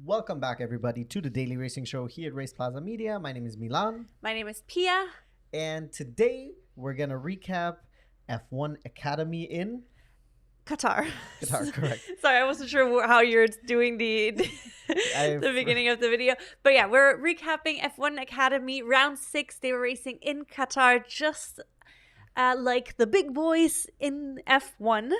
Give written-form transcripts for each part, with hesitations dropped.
Welcome back, everybody, to the Daily Racing Show here at RacePlazaMedia. My name is Milan. My name is Pia. And today we're going to recap F1 Academy in Qatar. Qatar, correct. Sorry, I wasn't sure how you're doing the beginning of the video. But yeah, we're recapping F1 Academy Round 6. They were racing in Qatar, just like the big boys in F1.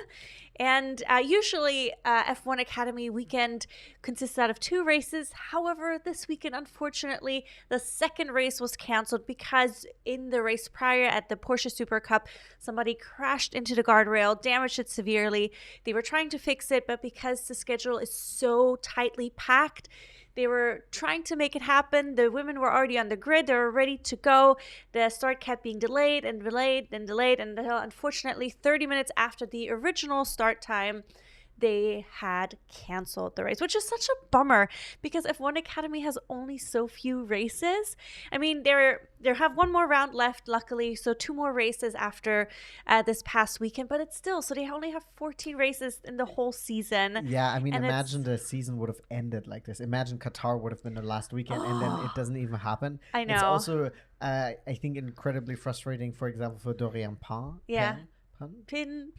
And usually F1 Academy weekend consists out of 2 races. However, this weekend, unfortunately, the second race was canceled because in the race prior at the Porsche Super Cup, somebody crashed into the guardrail, damaged it severely. They were trying to fix it, but because the schedule is so tightly packed, they were trying to make it happen. The women were already on the grid. They were ready to go. The start kept being delayed and delayed and delayed. And unfortunately, 30 minutes after the original start time, they had canceled the race, which is such a bummer because F1 Academy has only so few races. I mean, they have one more round left, luckily, so 2 more races after this past weekend, but it's still, so they only have 14 races in the whole season. Yeah, I mean, imagine the season would have ended like this. Imagine Qatar would have been the last weekend and then it doesn't even happen. I know. It's also, I think, incredibly frustrating, for example, for Dorian Pan. Yeah. Pin?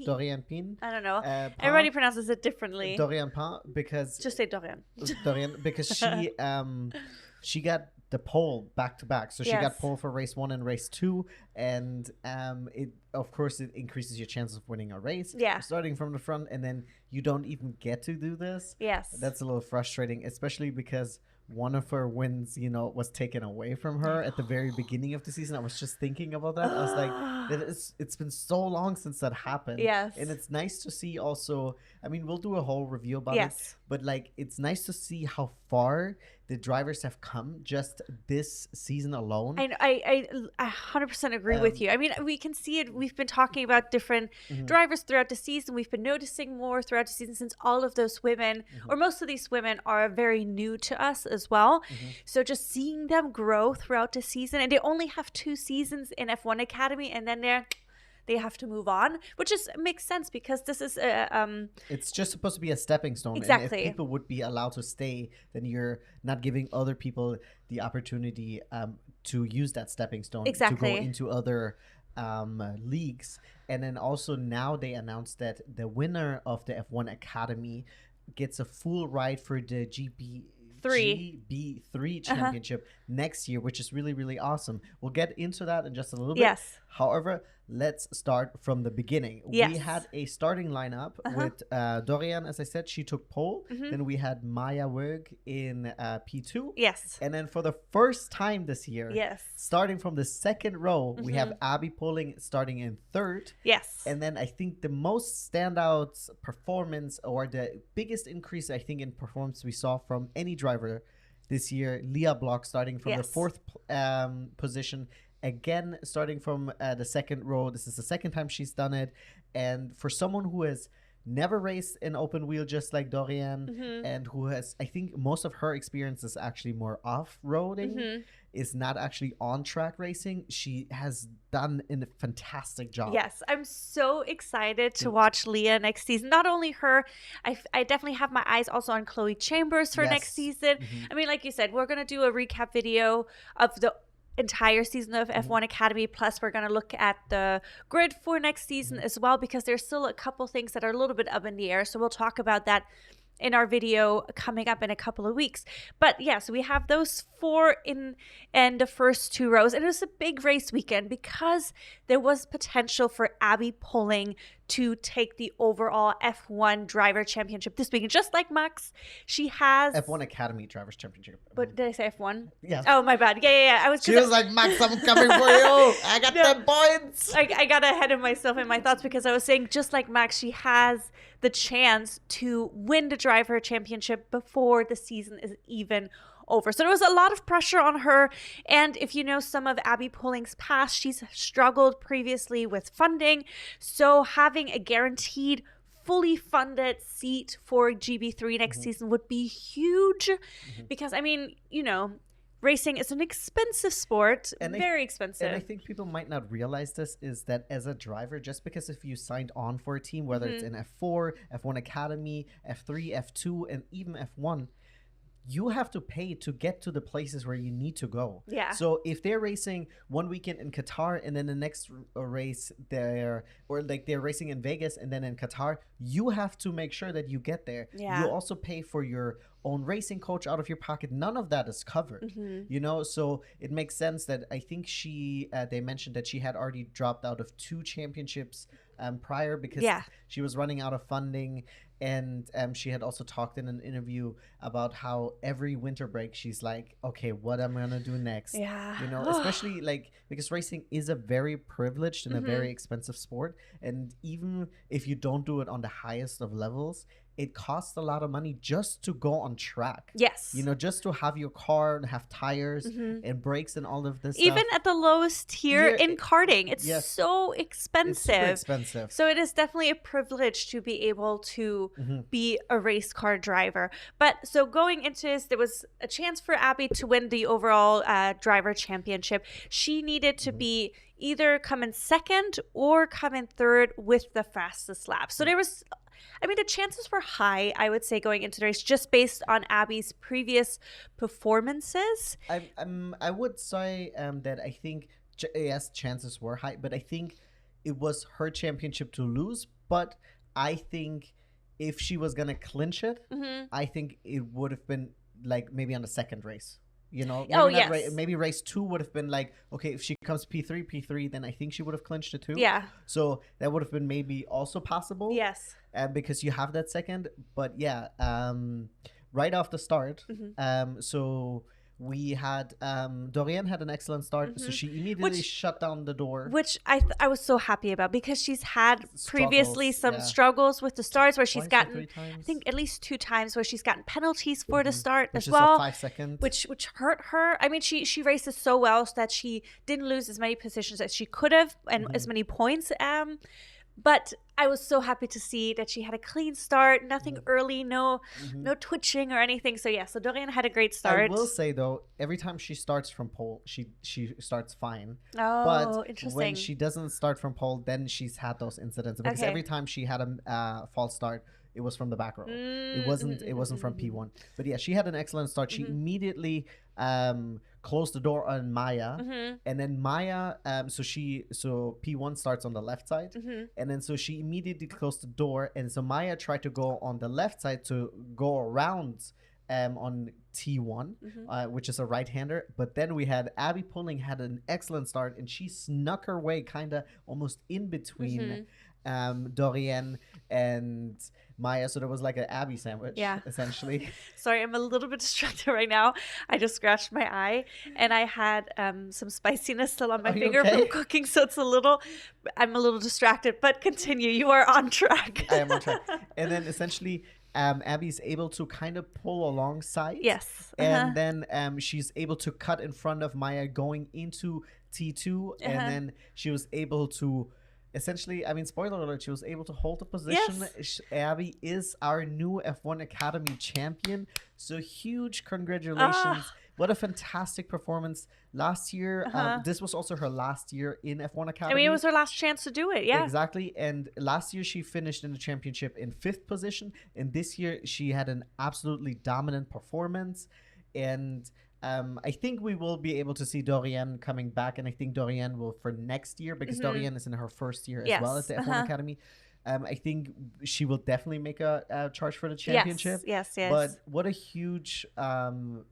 Dorian Pin? I don't know. Everybody pronounces it differently. Dorian Pan, because... Just say Dorian. Dorian, because she got the pole back to back. So she got pole for race 1 and race 2. And it increases your chances of winning a race. Yeah. Starting from the front, and then you don't even get to do this. Yes. That's a little frustrating, especially because one of her wins, was taken away from her at the very beginning of the season. I was just thinking about that. I was like, it's been so long since that happened. Yes. And it's nice to see also, I mean, we'll do a whole review about it, but like, it's nice to see how far the drivers have come just this season alone. I 100% agree with you. I mean, we can see it. We've been talking about different drivers throughout the season. We've been noticing more throughout the season since all of those women, or most of these women, are very new to us as well. So just seeing them grow throughout the season, and they only have 2 seasons in F1 Academy, and then they have to move on, which makes sense because this is it's just supposed to be a stepping stone. Exactly. And if people would be allowed to stay, then you're not giving other people the opportunity to use that stepping stone to go into other leagues. And then also now they announced that the winner of the F1 Academy gets a full ride for the GB3 championship next year, which is really, really awesome. We'll get into that in just a little bit. Yes. However, let's start from the beginning. Yes. We had a starting lineup with Dorian, as I said, she took pole. Then we had Maya Werg in P2. Yes. And then for the first time this year, starting from the second row, we have Abby Poling starting in 3rd. Yes. And then I think the most standout performance, or the biggest increase, I think, in performance we saw from any driver this year, Leah Block starting from the 4th position. Again, starting from the second row. This is the second time she's done it. And for someone who has never raced an open wheel just like Dorian, and who has, I think most of her experience is actually more off-roading, is not actually on-track racing, she has done a fantastic job. Yes, I'm so excited to watch Leah next season. Not only her, I definitely have my eyes also on Chloe Chambers for next season. I mean, like you said, we're going to do a recap video of the entire season of F1 Academy, plus we're going to look at the grid for next season as well, because there's still a couple things that are a little bit up in the air, so we'll talk about that in our video coming up in a couple of weeks. But yeah, so we have those 4 in the first 2 rows, and it was a big race weekend because there was potential for Abby Poling to take the overall F1 driver championship this weekend. Just like Max, she has F1 Academy Drivers Championship. But did I say F1? Yeah. Oh, my bad. Yeah. She was like, Max, I'm coming for you. I got the points. I got ahead of myself in my thoughts because I was saying, just like Max, she has the chance to win the driver championship before the season is even over. So there was a lot of pressure on her. And if you know some of Abby Poling's past, she's struggled previously with funding. So having a guaranteed fully funded seat for GB3 next season would be huge because, I mean, racing is an expensive sport, and very expensive. And I think people might not realize this, is that as a driver, just because if you signed on for a team, whether it's in F4, F1 Academy, F3, F2, and even F1, you have to pay to get to the places where you need to go. Yeah. So if they're racing one weekend in Qatar and then the next race they're racing in Vegas and then in Qatar, you have to make sure that you get there. Yeah. You also pay for your own racing coach out of your pocket. None of that is covered, you know? So it makes sense that I think they mentioned that she had already dropped out of 2 championships prior because she was running out of funding. And she had also talked in an interview about how every winter break she's like, okay, what am I gonna do next? Yeah. You know, especially like because racing is a very privileged and a very expensive sport, and even if you don't do it on the highest of levels, it costs a lot of money just to go on track. Yes. You know, just to have your car and have tires and brakes and all of this Even stuff. at the lowest tier in karting, it's so expensive. It's super expensive. So it is definitely a privilege to be able to be a race car driver. But so going into this, there was a chance for Abby to win the overall driver championship. She needed to be either come in second or come in third with the fastest lap. So there was... I mean, the chances were high, I would say, going into the race, just based on Abby's previous performances. I would say that I think, yes, chances were high, but I think it was her championship to lose. But I think if she was going to clinch it, I think it would have been like maybe on the second race. You know, maybe race 2 would have been like, okay, if she comes P3, then I think she would have clinched it too. Yeah. So that would have been maybe also possible. Yes. Because you have that second. But yeah, right off the start, so we had Dorian had an excellent start, so she immediately shut down the door, which I was so happy about, because she's had previously some struggles with the starts where she's gotten, I think at least 2 times where she's gotten penalties for the start as well, 5 seconds, which hurt her. I mean, she races so well so that she didn't lose as many positions as she could have and as many points. But I was so happy to see that she had a clean start, nothing early, no twitching or anything. So yeah, so Dorian had a great start. I will say though, every time she starts from pole, she starts fine. Oh, but interesting. When she doesn't start from pole, then she's had those incidents, because every time she had a false start, it was from the back row. It wasn't from P1. But yeah, she had an excellent start. She immediately closed the door on Maya, and then Maya, so P1 starts on the left side, and then so she immediately closed the door, and so Maya tried to go on the left side to go around on T1, which is a right-hander. But then we had Abby Pulling had an excellent start, and she snuck her way kind of almost in between Dorian and Maya, so there was like an Abby sandwich, essentially. Sorry, I'm a little bit distracted right now. I just scratched my eye, and I had some spiciness still on my finger from cooking, so I'm a little distracted. But continue, you are on track. I am on track. And then essentially, Abby's able to kind of pull alongside. Yes. And then she's able to cut in front of Maya going into T2, and then she was able to... Essentially, I mean, spoiler alert, she was able to hold the position. Yes. Abby is our new F1 Academy champion. So huge congratulations. What a fantastic performance. Last year, this was also her last year in F1 Academy. I mean, it was her last chance to do it, yeah. Exactly. And last year, she finished in the championship in 5th position. And this year, she had an absolutely dominant performance. And... I think we will be able to see Dorian coming back, and I think Dorian will for next year, because Dorian is in her first year as well at the F1 Academy. I think she will definitely make a charge for the championship. Yes. But what a huge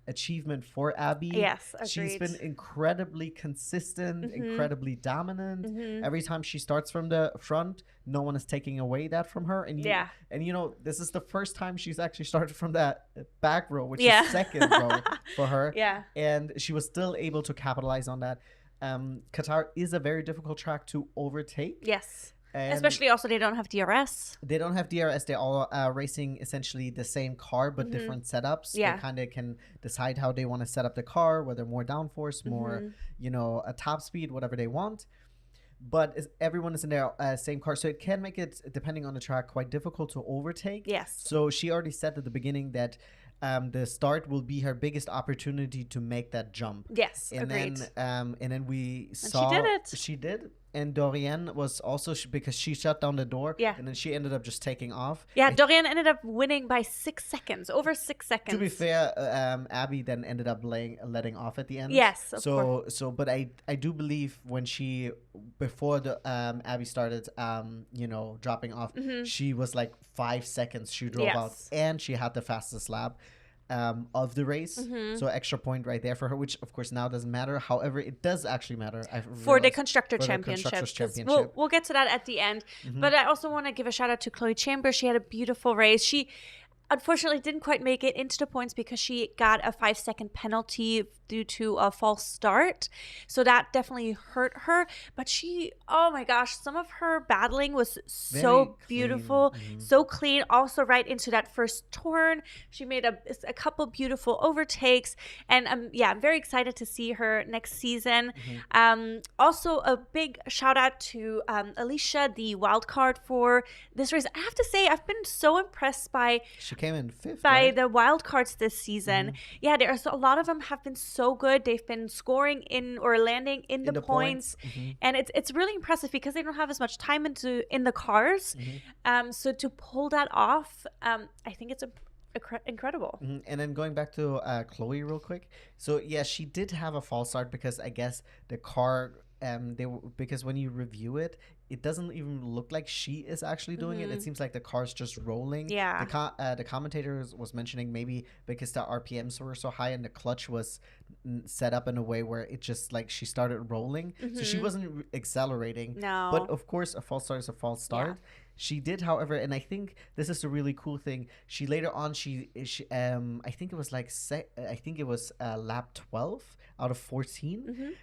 achievement for Abby. Yes, agreed. She's been incredibly consistent, incredibly dominant. Every time she starts from the front, no one is taking away that from her. And you know, this is the first time she's actually started from that back row, which is second row for her. Yeah. And she was still able to capitalize on that. Qatar is a very difficult track to overtake. Yes. Especially also they don't have DRS. They don't have DRS. They're all racing essentially the same car, but different setups. Yeah. They kind of can decide how they want to set up the car, whether more downforce, more, a top speed, whatever they want. But everyone is in their same car. So it can make it, depending on the track, quite difficult to overtake. Yes. So she already said at the beginning that the start will be her biggest opportunity to make that jump. Yes, and agreed. Then we saw... And she did it. She did. And Dorian was also because she shut down the door. Yeah. And then she ended up just taking off. Yeah, Dorian ended up winning by 6 seconds, over 6 seconds. To be fair, Abby then ended up letting off at the end. Yes, of course. But I do believe when before the Abby started, dropping off, she was like 5 seconds. She drove out, and she had the fastest lap of the race. So extra point right there for her, which of course now doesn't matter. However, it does actually matter for the Constructor Championship. We'll get to that at the end. But I also want to give a shout out to Chloe Chambers. She had a beautiful race. She unfortunately didn't quite make it into the points because she got a 5-second penalty due to a false start. So that definitely hurt her. But oh my gosh, some of her battling was so beautiful, so clean. Also right into that first turn. She made a couple beautiful overtakes. And I'm very excited to see her next season. Also a big shout out to Alicia, the wild card for this race. I have to say, I've been so impressed by... She came in 5th, by the wild cards this season. Yeah, there's a lot of them have been so good. They've been scoring in or landing in the points. And it's really impressive because they don't have as much time in the cars. So to pull that off, I think it's incredible. And then going back to Chloe real quick. So yeah, she did have a false start because I guess the car because when you review it, it doesn't even look like she is actually doing it. It seems like the car's just rolling. Yeah. The commentator was mentioning maybe because the RPMs were so high and the clutch was set up in a way where it just like she started rolling. So she wasn't accelerating. No. But of course, a false start is a false start. Yeah. She did, however, and I think this is a really cool thing. She later on, I think it was lap 12 out of 14.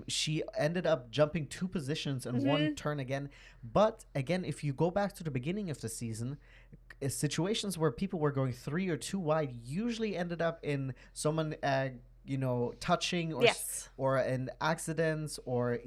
She ended up jumping 2 positions and 1 turn again. But again, if you go back to the beginning of the season, situations where people were going 3 or 2 wide usually ended up in someone touching or in accidents, or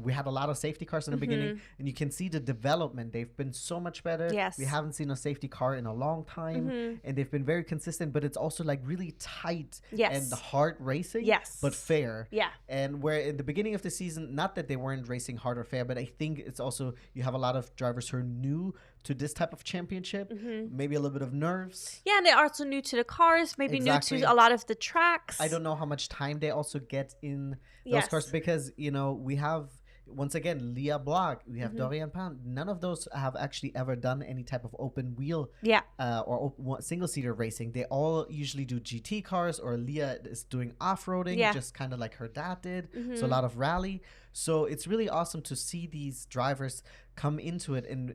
we had a lot of safety cars in the beginning, and you can see the development. They've been so much better. We haven't seen a safety car in a long time, and they've been very consistent, but it's also like really tight and hard racing, but fair. And where in the beginning of the season, not that they weren't racing hard or fair, but I think it's also you have a lot of drivers who are new to this type of championship, maybe a little bit of nerves. Yeah, and they're also new to the cars, maybe new to a lot of the tracks. I don't know how much time they also get in those cars because, we have, once again, Leah Block, we have Dorian Pound. None of those have actually ever done any type of open wheel or single-seater racing. They all usually do GT cars, or Leah is doing off-roading, just kind of like her dad did. So a lot of rally. So it's really awesome to see these drivers come into it and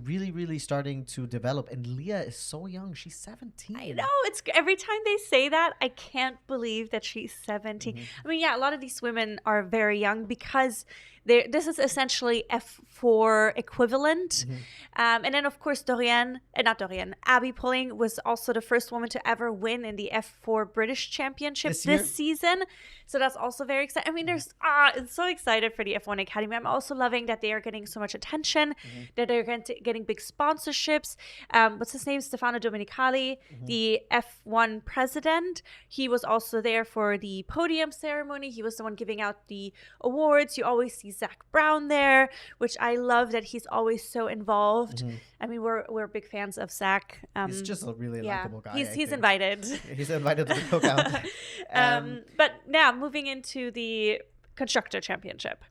really, really starting to develop. And Leah is so young. She's 17. I know. It's every time they say that, I can't believe that she's 17. I mean, yeah, a lot of these women are very young because this is essentially F4 equivalent. And then, of course, Abby Pulling was also the first woman to ever win in the F4 British Championship this season. So that's also very exciting. I mean, I'm so excited for the F1 Academy. I'm also loving that they are getting so much attention, that they're getting big sponsorships. What's his name? Stefano Domenicali, the F1 president. He was also there for the podium ceremony. He was the one giving out the awards. You always see Zach Brown there, which I love that he's always so involved. I mean, we're big fans of Zach. He's just a really likable guy. He's invited. He's invited to the cookout. But now moving into the Constructor Championship.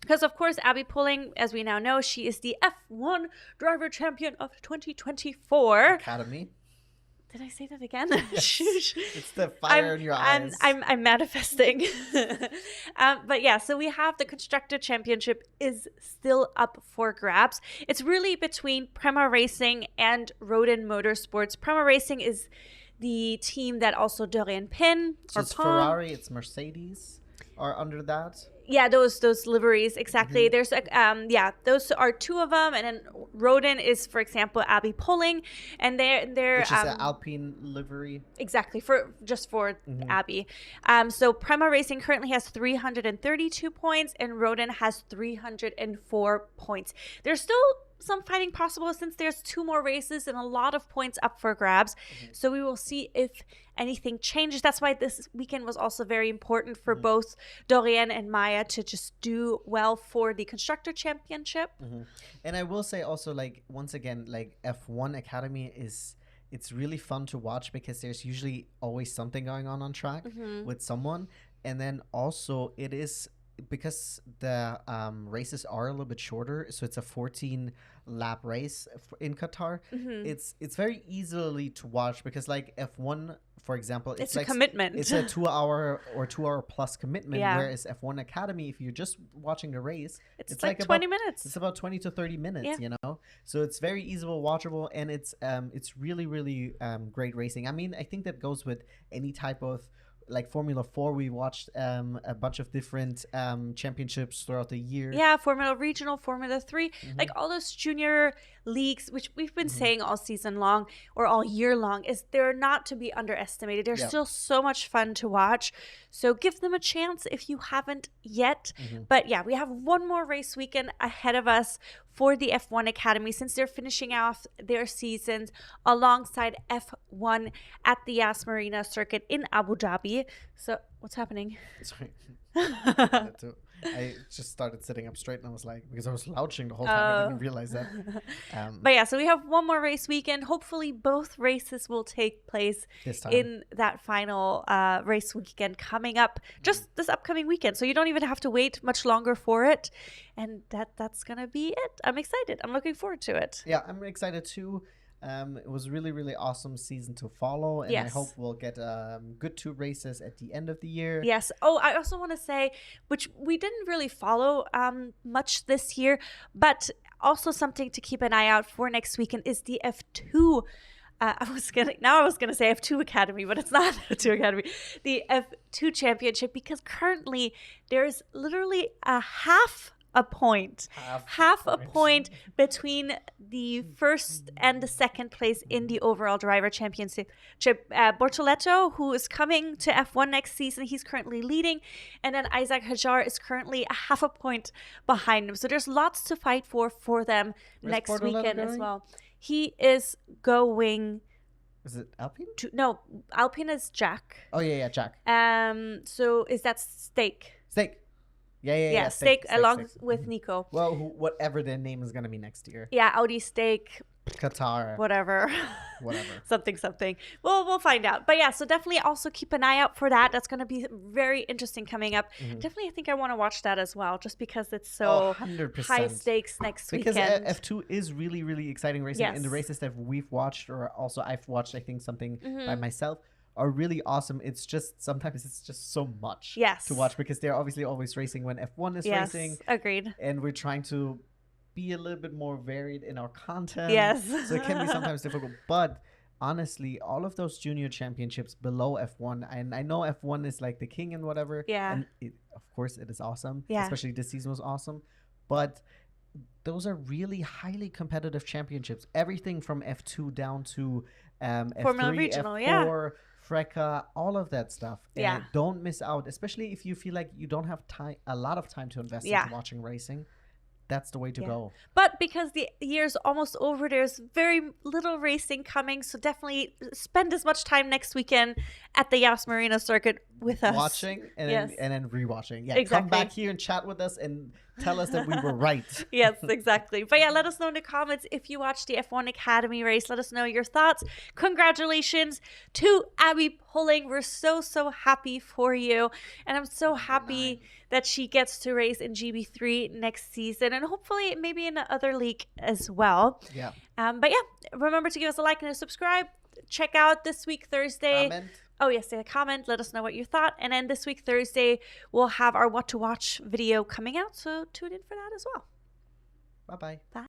Because, of course, Abby Pulling, as we now know, she is the F1 Driver Champion of 2024. Academy. Did I say that again? It's the fire in your eyes. I'm manifesting. But yeah, so we have the Constructor Championship is still up for grabs. It's really between Prema Racing and Rodin Motorsports. Prema Racing is the team that also Dorian Pin so it's Ferrari, it's Mercedes are under that. Yeah, those liveries, exactly. There's those are 2 of them, and then Rodin is, for example, Abby Pulling, and they're which is an Alpine livery. Exactly, for Abby. So Prema Racing currently has 332 points, and Rodin has 304 points. They're still some fighting possible since there's 2 more races and a lot of points up for grabs. So we will see if anything changes. That's why this weekend was also very important for both Dorian and Maya to just do well for the Constructor Championship. And I will say also, like, once again, like F1 Academy it's really fun to watch because there's usually always something going on track with someone. And then also it is because the races are a little bit shorter, so it's a 14 lap race in Qatar. It's very easily to watch because like F1, for example, it's like a commitment. It's a 2 hour or 2 hour plus commitment. Whereas F1 Academy, if you're just watching the race, it's like 20 minutes. It's about 20 to 30 minutes, you know. So it's very easily watchable, and it's really great racing. I mean, I think that goes with any type of like Formula 4. We watched a bunch of different championships throughout the year. Yeah, Formula Regional, Formula 3, like all those junior leagues, which we've been saying all season long or all year long, is they're not to be underestimated. They're still so much fun to watch. So give them a chance if you haven't yet. But yeah, we have one more race weekend ahead of us for the F1 Academy since they're finishing off their seasons alongside F1 at the Yas Marina circuit in Abu Dhabi. So what's happening? Sorry. I just started sitting up straight and I was like, because I was slouching the whole time, I didn't realize that. But yeah, so we have one more race weekend. Hopefully both races will take place in that final race weekend coming up just this upcoming weekend. So you don't even have to wait much longer for it. And that's going to be it. I'm excited. I'm looking forward to it. Yeah, I'm excited too. It was really awesome season to follow, and I hope we'll get good 2 races at the end of the year. Yes. Oh, I also want to say, which we didn't really follow much this year, but also something to keep an eye out for next weekend is the F2. I was gonna say F2 Academy, but it's not F2 Academy. The F2 Championship, because currently there's literally half a point between the first and the second place in the overall driver championship. Bortoletto, who is coming to F1 next season, he's currently leading, and then Isaac Hajar is currently a half a point behind him. So there's lots to fight for them next weekend as well. He is going. Is it Alpine? No, Alpine is Jack. Oh yeah, Jack. So is that Steak? Yeah, Steak along with Nico. Well, whatever their name is going to be next year. Yeah, Audi, Steak, Qatar, whatever. something. We'll find out. But yeah, so definitely also keep an eye out for that. That's going to be very interesting coming up. Definitely, I think I want to watch that as well, just because it's so 100%. high stakes next because weekend. F2 is really exciting racing, and the races that we've watched, or also I've watched, I think something by myself, are really awesome. It's just sometimes it's just so much to watch because they're obviously always racing when F1 is racing. Agreed. And we're trying to be a little bit more varied in our content. Yes. So it can be sometimes difficult. But honestly, all of those junior championships below F1, and I know F1 is like the king and whatever. Yeah. And of course it is awesome. Yeah. Especially this season was awesome. But those are really highly competitive championships. Everything from F2 down to Formula F3, Regional, F4, Freca, all of that stuff. Yeah. And don't miss out, especially if you feel like you don't have a lot of time to invest into watching racing. That's the way to go. But because the year's almost over, there's very little racing coming. So definitely spend as much time next weekend at the Yas Marina circuit with us. Watching and then rewatching. Yeah, exactly. Come back here and chat with us and tell us that we were right. Yes, exactly. But yeah, let us know in the comments if you watched the F1 Academy race. Let us know your thoughts. Congratulations to Abby Pulling. We're so happy for you. And I'm so happy that she gets to race in GB3 next season. And hopefully maybe in the other league as well. Yeah. But yeah, remember to give us a like and a subscribe. Check out this week, Thursday. Comment. Oh, yes, a comment. Let us know what you thought. And then this week, Thursday, we'll have our What to Watch video coming out. So tune in for that as well. Bye-bye. Bye.